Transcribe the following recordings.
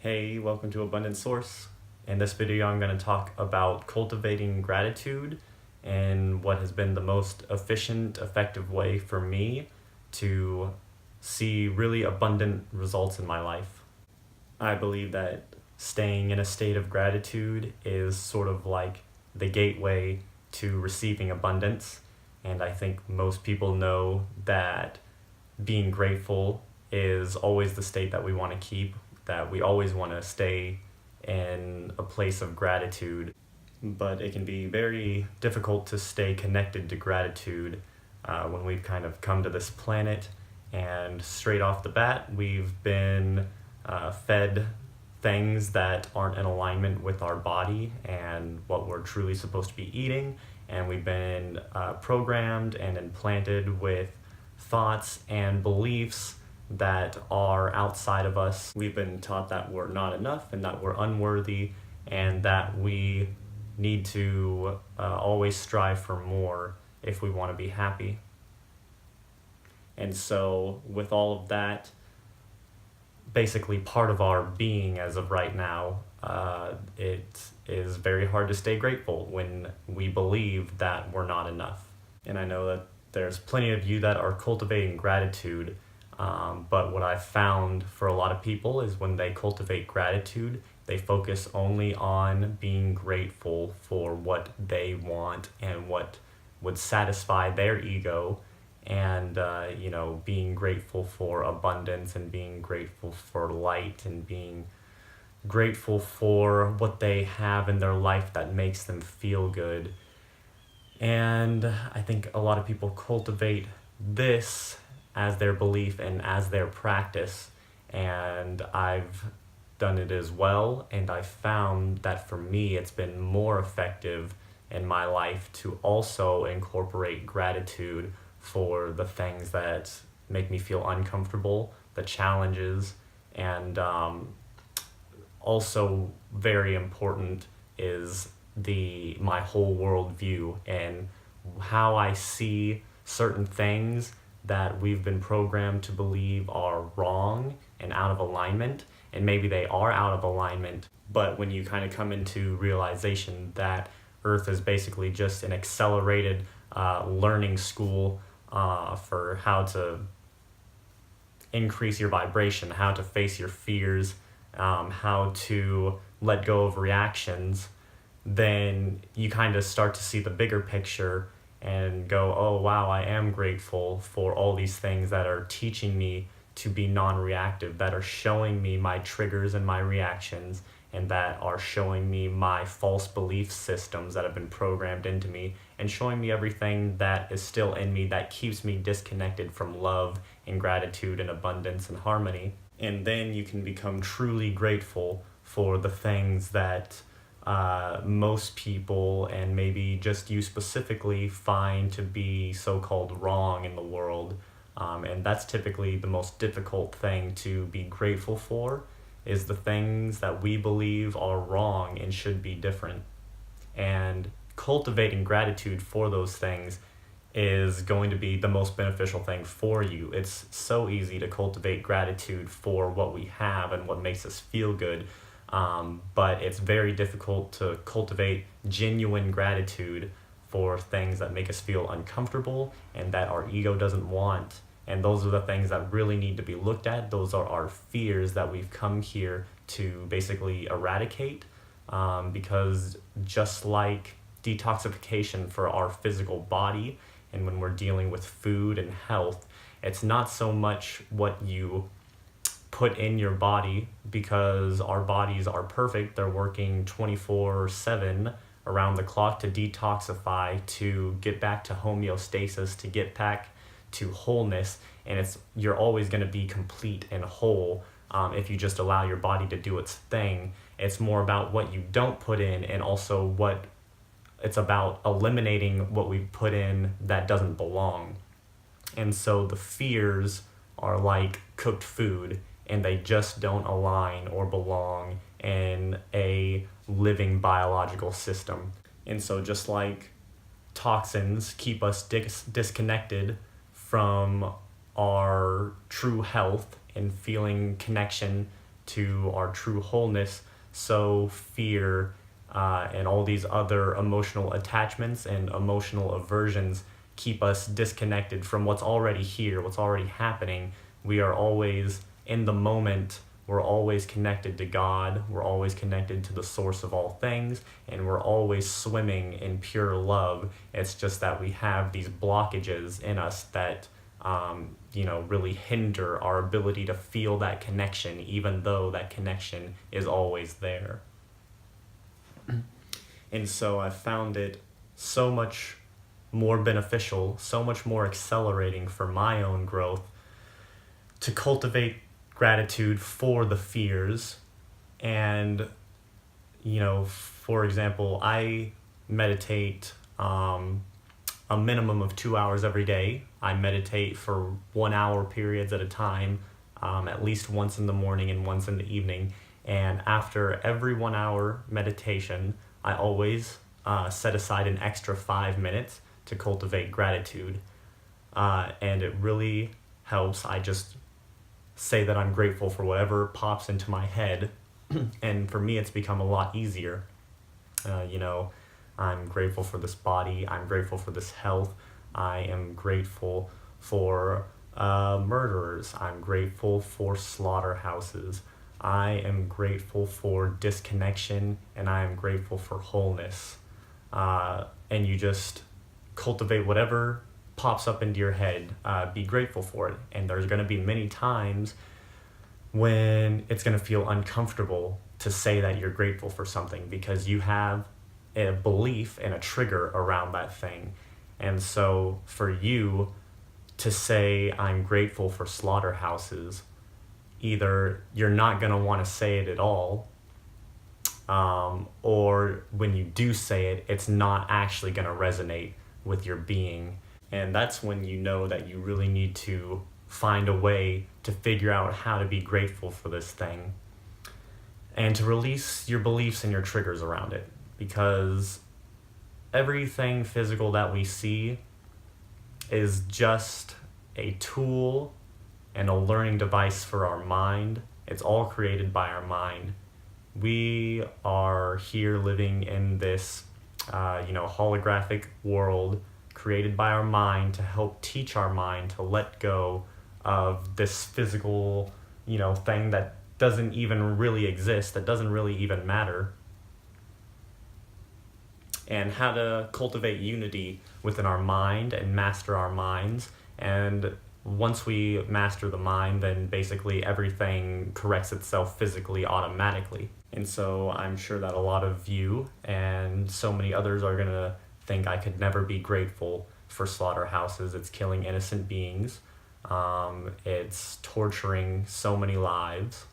Hey, welcome to Abundant Source. In this video, I'm going to talk about cultivating gratitude and what has been the most efficient, effective way for me to see really abundant results in my life. I believe that staying in a state of gratitude is sort of like the gateway to receiving abundance. And I think most people know that being grateful is always the state that we want to keep, that we always want to stay in a place of gratitude. But it can be very difficult to stay connected to gratitude when we've kind of come to this planet and straight off the bat we've been fed things that aren't in alignment with our body and what we're truly supposed to be eating, and we've been programmed and implanted with thoughts and beliefs that are outside of us. We've been taught that we're not enough and that we're unworthy and that we need to always strive for more if we want to be happy. And so with all of that basically part of our being as of right now, it is very hard to stay grateful when we believe that we're not enough. And I know that there's plenty of you that are cultivating gratitude, but what I've found for a lot of people is when they cultivate gratitude, they focus only on being grateful for what they want and what would satisfy their ego, and being grateful for abundance and being grateful for light and being grateful for what they have in their life that makes them feel good. And I think a lot of people cultivate this as their belief and as their practice, and I've done it as well, and I found that for me it's been more effective in my life to also incorporate gratitude for the things that make me feel uncomfortable, the challenges, and also very important is my whole worldview and how I see certain things that we've been programmed to believe are wrong and out of alignment, and maybe they are out of alignment, but when you kind of come into realization that Earth is basically just an accelerated learning school for how to increase your vibration, how to face your fears, how to let go of reactions, then you kind of start to see the bigger picture and go, oh wow, I am grateful for all these things that are teaching me to be non-reactive, that are showing me my triggers and my reactions, and that are showing me my false belief systems that have been programmed into me, and showing me everything that is still in me that keeps me disconnected from love and gratitude and abundance and harmony. And then you can become truly grateful for the things that most people, and maybe just you specifically, find to be so-called wrong in the world. And that's typically the most difficult thing to be grateful for, is the things that we believe are wrong and should be different. And cultivating gratitude for those things is going to be the most beneficial thing for you. It's so easy to cultivate gratitude for what we have and what makes us feel good, but it's very difficult to cultivate genuine gratitude for things that make us feel uncomfortable and that our ego doesn't want. And those are the things that really need to be looked at. Those are our fears that we've come here to basically eradicate, because just like detoxification for our physical body, and when we're dealing with food and health, it's not so much what you put in your body, because our bodies are perfect. They're working 24/7 around the clock to detoxify, to get back to homeostasis, to get back to wholeness, and you're always going to be complete and whole if you just allow your body to do its thing. It's more about what you don't put in, and also it's about eliminating what we put in that doesn't belong. And so the fears are like cooked food, and they just don't align or belong in a living biological system. And so just like toxins keep us disconnected from our true health and feeling connection to our true wholeness, so fear and all these other emotional attachments and emotional aversions keep us disconnected from what's already here, what's already happening. We are always in the moment. We're always connected to God. We're always connected to the source of all things, and we're always swimming in pure love. It's just that we have these blockages in us that really hinder our ability to feel that connection, even though that connection is always there. And so I found it so much more beneficial, so much more accelerating for my own growth to cultivate gratitude for the fears. And, for example, I meditate a minimum of 2 hours every day. I meditate for 1 hour periods at a time, at least once in the morning and once in the evening. And after every 1 hour meditation, I always set aside an extra 5 minutes to cultivate gratitude. And it really helps. I just say that I'm grateful for whatever pops into my head. And for me, it's become a lot easier. I'm grateful for this body. I'm grateful for this health. I am grateful for murderers. I'm grateful for slaughterhouses. I am grateful for disconnection, and I am grateful for wholeness. And you just cultivate whatever pops up into your head. Be grateful for it. And there's going to be many times when it's going to feel uncomfortable to say that you're grateful for something, because you have a belief and a trigger around that thing. And so for you to say, I'm grateful for slaughterhouses, either you're not going to want to say it at all, or when you do say it, it's not actually going to resonate with your being. And that's when you know that you really need to find a way to figure out how to be grateful for this thing and to release your beliefs and your triggers around it. Because everything physical that we see is just a tool and a learning device for our mind. It's all created by our mind. We are here living in this, holographic world created by our mind to help teach our mind to let go of this physical, thing that doesn't even really exist, that doesn't really even matter. And how to cultivate unity within our mind and master our minds. And once we master the mind, then basically everything corrects itself physically automatically. And so I'm sure that a lot of you and so many others are going to think I could never be grateful for slaughterhouses. It's killing innocent beings. It's torturing so many lives.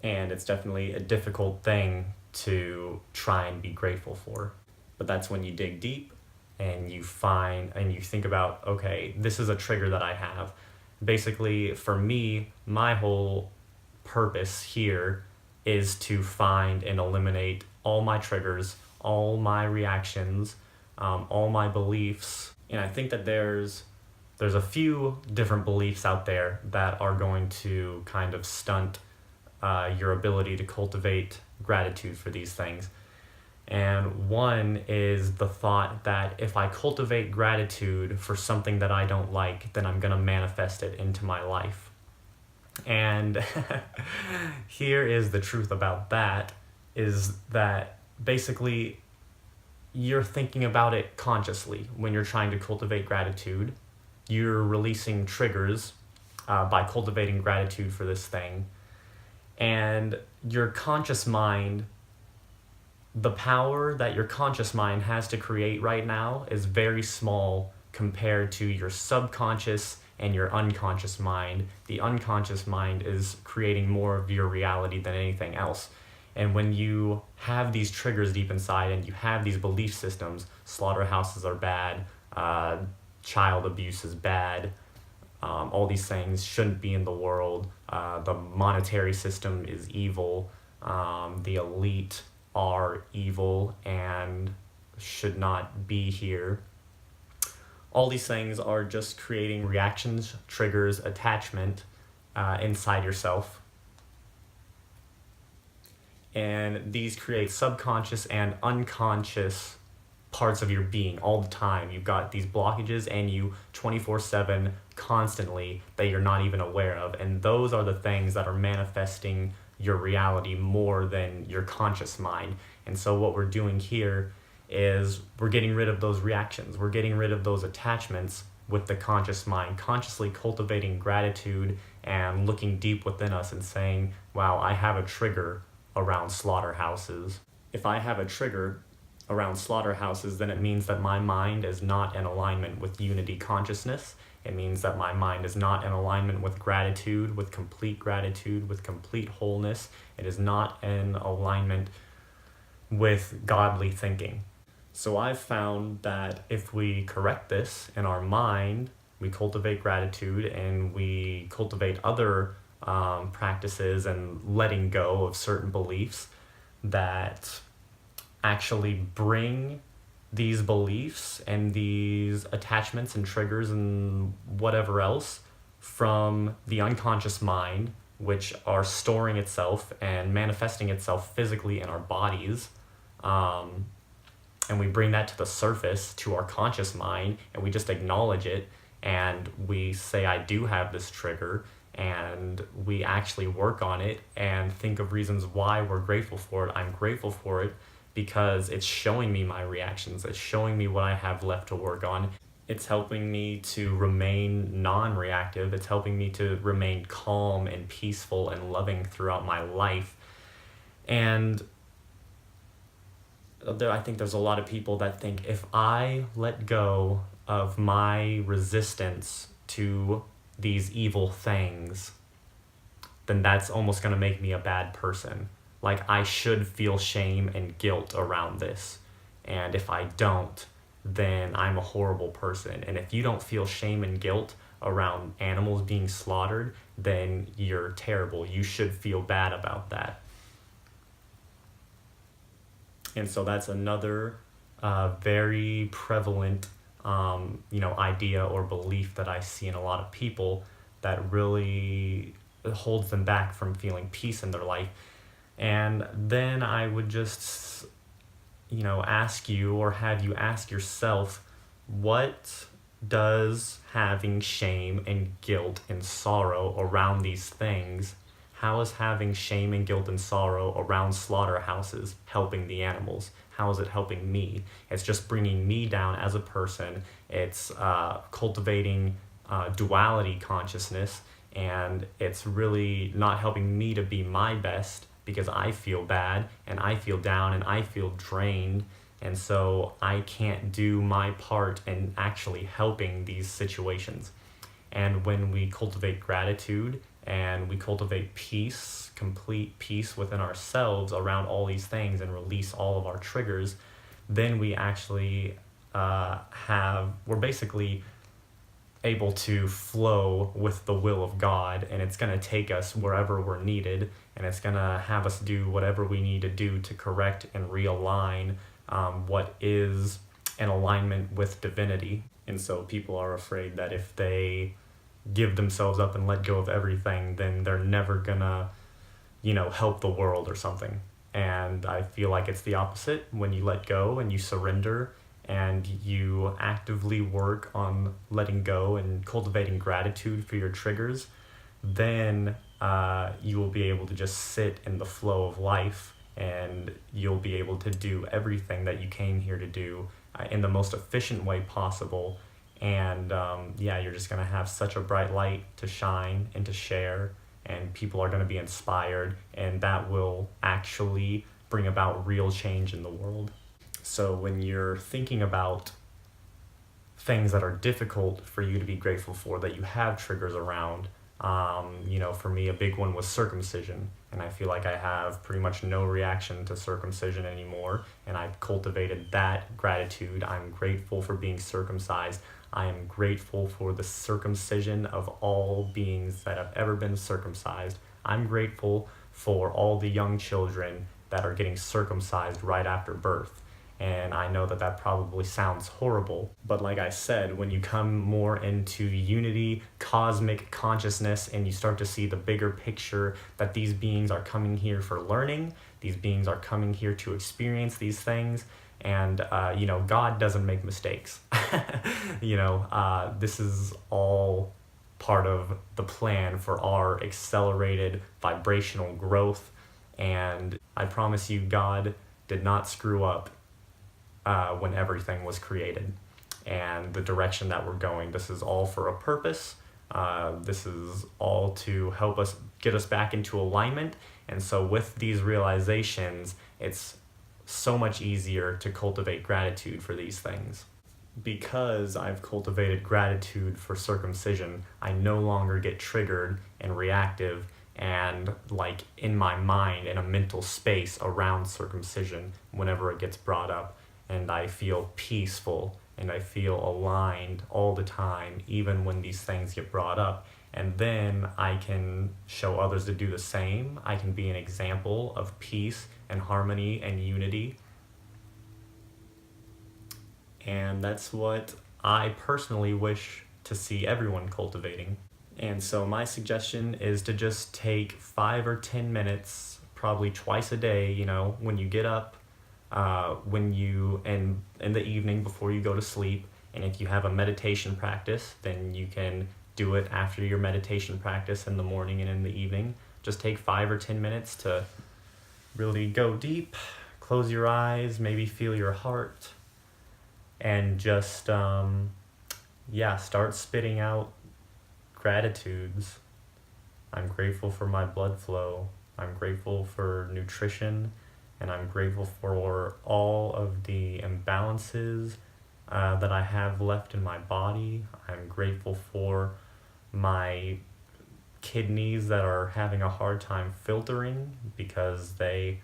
And it's definitely a difficult thing to try and be grateful for. But that's when you dig deep and you find and you think about, okay, this is a trigger that I have. Basically, for me, my whole purpose here is to find and eliminate all my triggers, all my reactions, all my beliefs. And I think that there's a few different beliefs out there that are going to kind of stunt your ability to cultivate gratitude for these things. And one is the thought that if I cultivate gratitude for something that I don't like, then I'm going to manifest it into my life. And here is the truth about that, is that basically you're thinking about it consciously. When you're trying to cultivate gratitude, you're releasing triggers by cultivating gratitude for this thing. And your conscious mind, the power that your conscious mind has to create right now is very small compared to your subconscious and your unconscious mind. The unconscious mind is creating more of your reality than anything else. And when you have these triggers deep inside and you have these belief systems, slaughterhouses are bad, child abuse is bad, all these things shouldn't be in the world, the monetary system is evil, the elite are evil and should not be here. All these things are just creating reactions, triggers, attachment inside yourself. And these create subconscious and unconscious parts of your being all the time. You've got these blockages and you 24/7 constantly that you're not even aware of. And those are the things that are manifesting your reality more than your conscious mind. And so what we're doing here is we're getting rid of those reactions. We're getting rid of those attachments with the conscious mind, consciously cultivating gratitude and looking deep within us and saying, wow, I have a trigger around slaughterhouses. If I have a trigger around slaughterhouses, then it means that my mind is not in alignment with unity consciousness. It means that my mind is not in alignment with gratitude, with complete wholeness. It is not in alignment with godly thinking. So I've found that if we correct this in our mind, we cultivate gratitude and we cultivate other practices and letting go of certain beliefs that actually bring these beliefs and these attachments and triggers and whatever else from the unconscious mind, which are storing itself and manifesting itself physically in our bodies. And we bring that to the surface, to our conscious mind, and we just acknowledge it, and we say, I do have this trigger, and we actually work on it and think of reasons why we're grateful for it. I'm grateful for it because it's showing me my reactions. It's showing me what I have left to work on. It's helping me to remain non-reactive. It's helping me to remain calm and peaceful and loving throughout my life. And I think there's a lot of people that think if I let go of my resistance to these evil things, then that's almost going to make me a bad person. Like, I should feel shame and guilt around this. And if I don't, then I'm a horrible person. And if you don't feel shame and guilt around animals being slaughtered, then you're terrible. You should feel bad about that. And so that's another very prevalent idea or belief that I see in a lot of people that really holds them back from feeling peace in their life. And then I would just, ask you or have you ask yourself, what does having shame and guilt and sorrow around these things, how is having shame and guilt and sorrow around slaughterhouses helping the animals? How is it helping me? It's just bringing me down as a person. It's cultivating duality consciousness, and it's really not helping me to be my best because I feel bad and I feel down and I feel drained, and so I can't do my part in actually helping these situations. And when we cultivate gratitude and we cultivate peace, complete peace within ourselves around all these things and release all of our triggers, then we actually we're basically able to flow with the will of God, and it's going to take us wherever we're needed, and it's going to have us do whatever we need to do to correct and realign what is in alignment with divinity. And so people are afraid that if they give themselves up and let go of everything, then they're never gonna, help the world or something. And I feel like it's the opposite. When you let go and you surrender and you actively work on letting go and cultivating gratitude for your triggers, then you will be able to just sit in the flow of life, and you'll be able to do everything that you came here to do in the most efficient way possible. And you're just going to have such a bright light to shine and to share, and people are going to be inspired, and that will actually bring about real change in the world. So when you're thinking about things that are difficult for you to be grateful for, that you have triggers around, for me, a big one was circumcision. And I feel like I have pretty much no reaction to circumcision anymore. And I've cultivated that gratitude. I'm grateful for being circumcised. I am grateful for the circumcision of all beings that have ever been circumcised. I'm grateful for all the young children that are getting circumcised right after birth. And I know that that probably sounds horrible, but like I said, when you come more into unity, cosmic consciousness, and you start to see the bigger picture that these beings are coming here for learning, these beings are coming here to experience these things, and God doesn't make mistakes. This is all part of the plan for our accelerated vibrational growth, and I promise you, God did not screw up when everything was created and the direction that we're going. This is all for a purpose. This is all to help us get us back into alignment. And so with these realizations, it's so much easier to cultivate gratitude for these things. Because I've cultivated gratitude for circumcision, I no longer get triggered and reactive and like in my mind in a mental space around circumcision whenever it gets brought up. And I feel peaceful and I feel aligned all the time, even when these things get brought up. And then I can show others to do the same. I can be an example of peace and harmony and unity. And that's what I personally wish to see everyone cultivating. And so my suggestion is to just take 5 or 10 minutes, probably twice a day, when you get up, when you, and in the evening before you go to sleep. And if you have a meditation practice, then you can do it after your meditation practice in the morning and in the evening. Just take 5 or 10 minutes to really go deep, close your eyes, maybe feel your heart, and just, start spitting out gratitudes. I'm grateful for my blood flow. I'm grateful for nutrition, and I'm grateful for all of the imbalances that I have left in my body. I'm grateful for my kidneys that are having a hard time filtering because they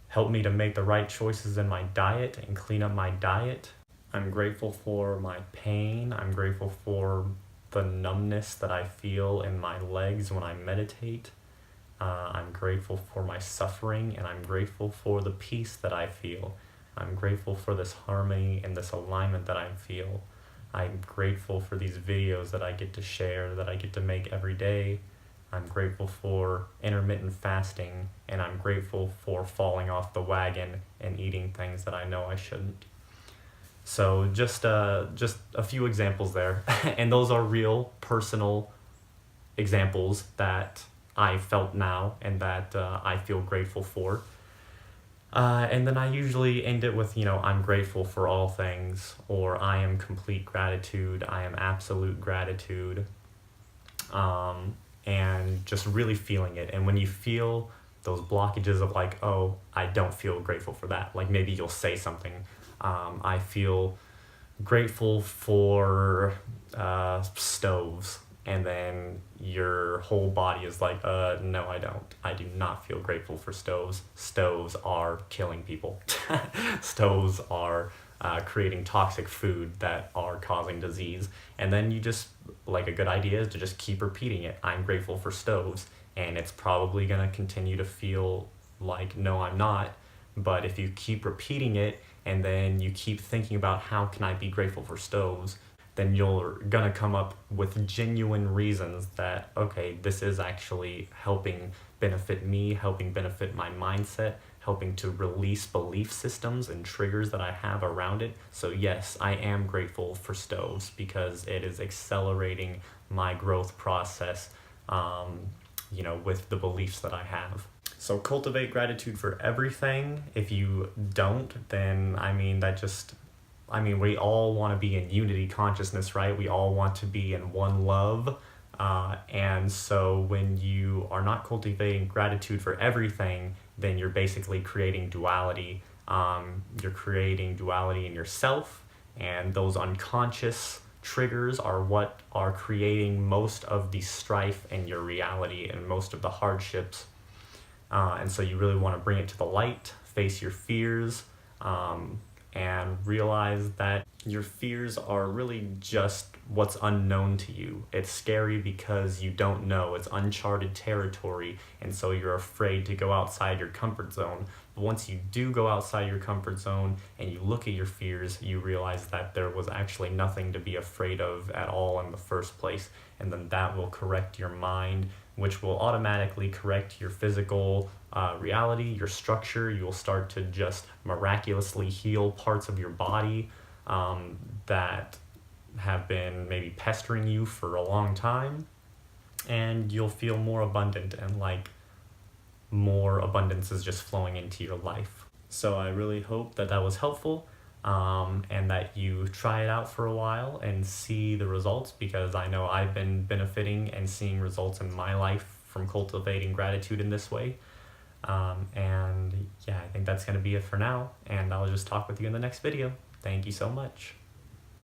help me to make the right choices in my diet and clean up my diet. I'm grateful for my pain. I'm grateful for the numbness that I feel in my legs when I meditate. I'm grateful for my suffering, and I'm grateful for the peace that I feel. I'm grateful for this harmony and this alignment that I feel. I'm grateful for these videos that I get to share, that I get to make every day. I'm grateful for intermittent fasting, and I'm grateful for falling off the wagon and eating things that I know I shouldn't. So just a few examples there, and those are real personal examples that I felt now and that I feel grateful for. And then I usually end it with, I'm grateful for all things, or I am complete gratitude, I am absolute gratitude, and just really feeling it. And when you feel those blockages of like, oh, I don't feel grateful for that, like maybe you'll say something, I feel grateful for stoves, and then your whole body is like, no, I don't. I do not feel grateful for stoves. Stoves are killing people. Stoves are creating toxic food that are causing disease. And then you just, like, a good idea is to just keep repeating it. I'm grateful for stoves. And it's probably going to continue to feel like, no, I'm not. But if you keep repeating it, and then you keep thinking about how can I be grateful for stoves, then you're gonna come up with genuine reasons that, okay, this is actually helping benefit me, helping benefit my mindset, helping to release belief systems and triggers that I have around it. So yes, I am grateful for stoves because it is accelerating my growth process, with the beliefs that I have. So cultivate gratitude for everything. If you don't, then we all want to be in unity consciousness, right? We all want to be in one love. And so when you are not cultivating gratitude for everything, then you're basically creating duality. You're creating duality in yourself, and those unconscious triggers are what are creating most of the strife in your reality and most of the hardships. And so you really want to bring it to the light, face your fears, and realize that your fears are really just what's unknown to you. It's scary because you don't know. It's uncharted territory, and so you're afraid to go outside your comfort zone. But once you do go outside your comfort zone and you look at your fears, you realize that there was actually nothing to be afraid of at all in the first place. And then that will correct your mind, which will automatically correct your physical reality, your structure. You'll start to just miraculously heal parts of your body that have been maybe pestering you for a long time, and you'll feel more abundant, and like more abundance is just flowing into your life. So I really hope that that was helpful, and that you try it out for a while and see the results, because I know I've been benefiting and seeing results in my life from cultivating gratitude in this way. And yeah, I think that's going to be it for now, and I'll just talk with you in the next video. Thank you so much.